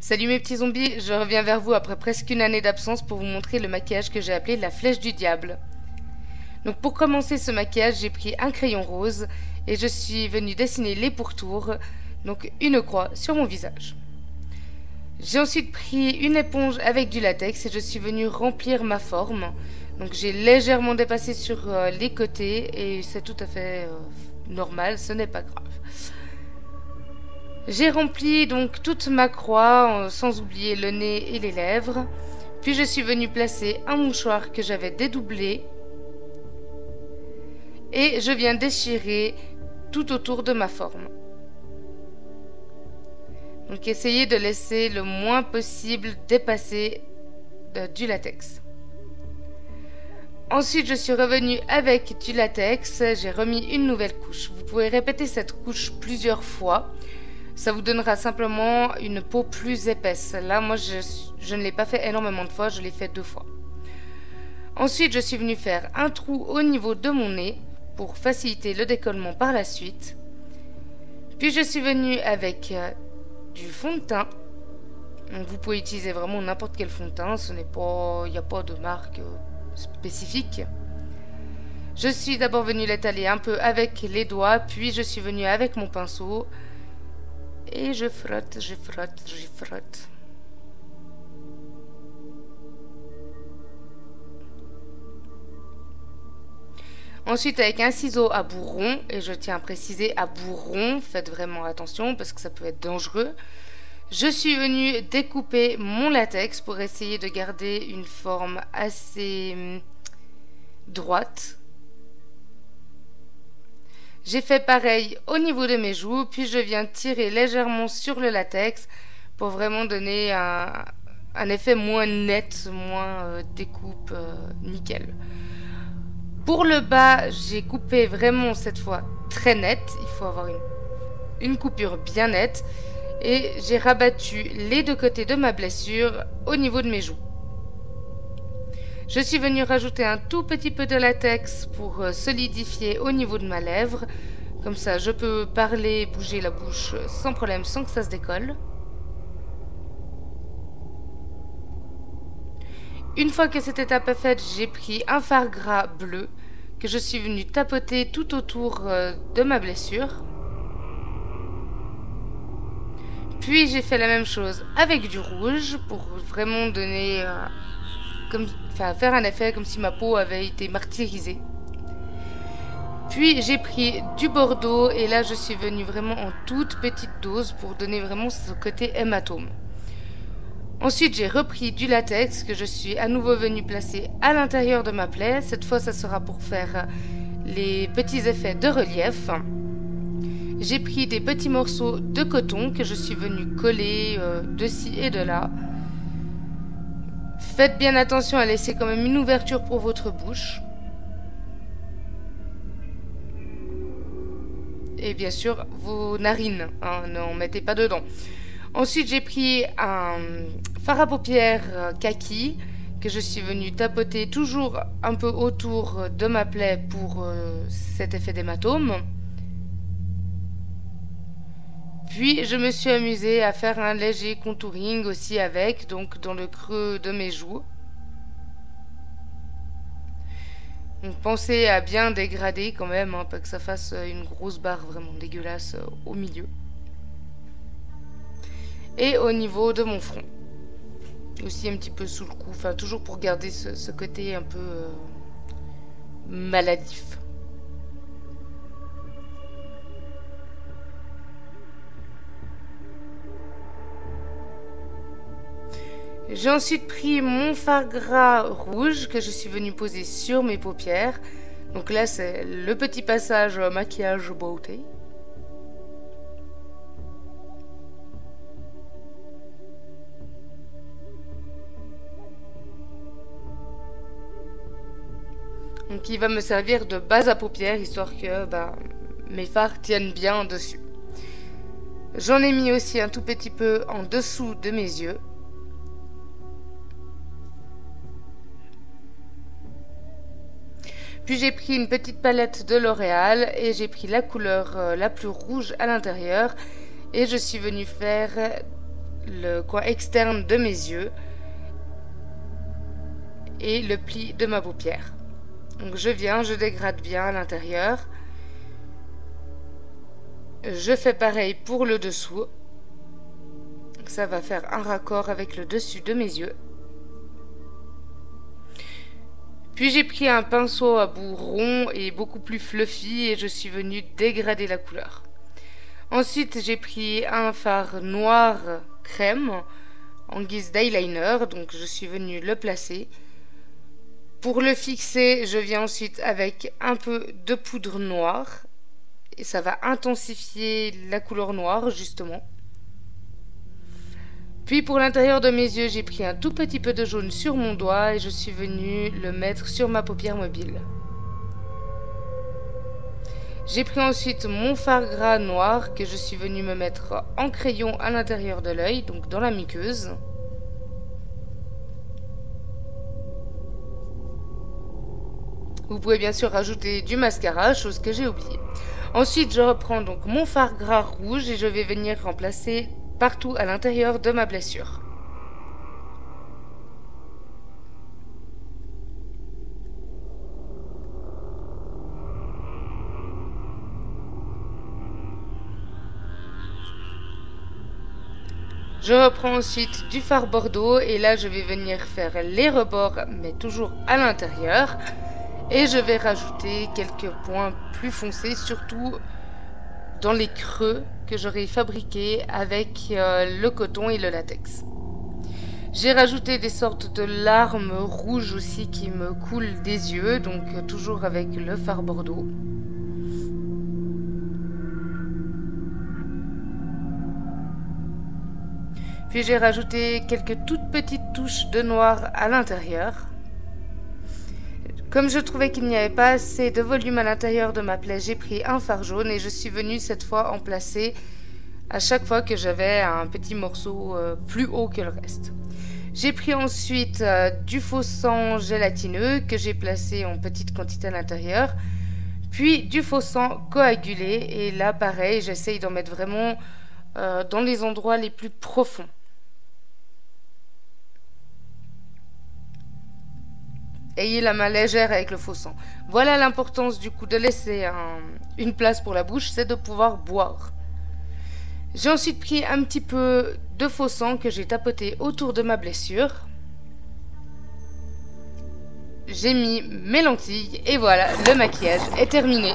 Salut mes petits zombies, je reviens vers vous après presque une année d'absence pour vous montrer le maquillage que j'ai appelé la flèche du diable. Donc pour commencer ce maquillage, j'ai pris un crayon rose et je suis venue dessiner les pourtours, donc une croix sur mon visage. J'ai ensuite pris une éponge avec du latex et je suis venue remplir ma forme. Donc j'ai légèrement dépassé sur les côtés et c'est tout à fait normal, ce n'est pas grave. J'ai rempli donc toute ma croix, sans oublier le nez et les lèvres. Puis je suis venue placer un mouchoir que j'avais dédoublé. Et je viens déchirer tout autour de ma forme. Donc essayez de laisser le moins possible dépasser du latex. Ensuite, je suis revenue avec du latex. J'ai remis une nouvelle couche. Vous pouvez répéter cette couche plusieurs fois. Ça vous donnera simplement une peau plus épaisse. Là, moi, je ne l'ai pas fait énormément de fois, je l'ai fait 2 fois. Ensuite, je suis venue faire un trou au niveau de mon nez pour faciliter le décollement par la suite. Puis, je suis venue avec du fond de teint. Donc, vous pouvez utiliser vraiment n'importe quel fond de teint. Il n'y a pas de marque spécifique. Je suis d'abord venue l'étaler un peu avec les doigts, puis je suis venue avec mon pinceau. Et je frotte, je frotte, je frotte. Ensuite, avec un ciseau à bourron, et je tiens à préciser à bourron, faites vraiment attention parce que ça peut être dangereux. Je suis venue découper mon latex pour essayer de garder une forme assez droite. J'ai fait pareil au niveau de mes joues, puis je viens tirer légèrement sur le latex pour vraiment donner un effet moins net, moins découpe nickel. Pour le bas, j'ai coupé vraiment cette fois très net, il faut avoir une coupure bien nette, et j'ai rabattu les deux côtés de ma blessure au niveau de mes joues. Je suis venue rajouter un tout petit peu de latex pour solidifier au niveau de ma lèvre. Comme ça, je peux parler, bouger la bouche sans problème, sans que ça se décolle. Une fois que cette étape est faite, j'ai pris un fard gras bleu que je suis venue tapoter tout autour de ma blessure. Puis j'ai fait la même chose avec du rouge pour vraiment donner... faire un effet comme si ma peau avait été martyrisée. Puis j'ai pris du bordeaux et là je suis venue vraiment en toute petite dose pour donner vraiment ce côté hématome. Ensuite j'ai repris du latex que je suis à nouveau venue placer à l'intérieur de ma plaie. Cette fois ça sera pour faire les petits effets de relief. J'ai pris des petits morceaux de coton que je suis venue coller de ci et de là. Faites bien attention à laisser quand même une ouverture pour votre bouche. Et bien sûr, vos narines, hein, n'en mettez pas dedans. Ensuite, j'ai pris un fard à paupières kaki que je suis venue tapoter toujours un peu autour de ma plaie pour cet effet d'hématome. Puis, je me suis amusée à faire un léger contouring aussi avec, donc dans le creux de mes joues. Donc pensez à bien dégrader quand même, hein, pas que ça fasse une grosse barre vraiment dégueulasse au milieu. Et au niveau de mon front. Aussi un petit peu sous le cou, enfin toujours pour garder ce côté un peu maladif. J'ai ensuite pris mon fard gras rouge que je suis venue poser sur mes paupières. Donc là, c'est le petit passage maquillage beauté. Donc il va me servir de base à paupières, histoire que mes fards tiennent bien dessus. J'en ai mis aussi un tout petit peu en dessous de mes yeux. Puis j'ai pris une petite palette de L'Oréal et j'ai pris la couleur la plus rouge à l'intérieur. Et je suis venue faire le coin externe de mes yeux et le pli de ma paupière. Donc je viens, je dégrade bien à l'intérieur. Je fais pareil pour le dessous. Donc ça va faire un raccord avec le dessus de mes yeux. Puis j'ai pris un pinceau à bout rond et beaucoup plus fluffy et je suis venue dégrader la couleur. Ensuite j'ai pris un fard noir crème en guise d'eyeliner, donc je suis venue le placer. Pour le fixer, je viens ensuite avec un peu de poudre noire et ça va intensifier la couleur noire justement. Puis pour l'intérieur de mes yeux, j'ai pris un tout petit peu de jaune sur mon doigt et je suis venue le mettre sur ma paupière mobile. J'ai pris ensuite mon fard gras noir que je suis venue me mettre en crayon à l'intérieur de l'œil, donc dans la muqueuse. Vous pouvez bien sûr rajouter du mascara, chose que j'ai oubliée. Ensuite, je reprends donc mon fard gras rouge et je vais venir remplacer partout à l'intérieur de ma blessure. Je reprends ensuite du fard bordeaux et là je vais venir faire les rebords mais toujours à l'intérieur. Et je vais rajouter quelques points plus foncés, surtout dans les creux que j'aurai fabriqués avec le coton et le latex. J'ai rajouté des sortes de larmes rouges aussi qui me coulent des yeux, donc toujours avec le fard bordeaux. Puis j'ai rajouté quelques toutes petites touches de noir à l'intérieur. Comme je trouvais qu'il n'y avait pas assez de volume à l'intérieur de ma plaie, j'ai pris un fard jaune et je suis venue cette fois en placer à chaque fois que j'avais un petit morceau plus haut que le reste. J'ai pris ensuite du faux sang gélatineux que j'ai placé en petite quantité à l'intérieur, puis du faux sang coagulé et là pareil, j'essaye d'en mettre vraiment dans les endroits les plus profonds. Ayez la main légère avec le faux sang. Voilà l'importance du coup de laisser une place pour la bouche, c'est de pouvoir boire. J'ai ensuite pris un petit peu de faux sang que j'ai tapoté autour de ma blessure. J'ai mis mes lentilles et voilà, le maquillage est terminé.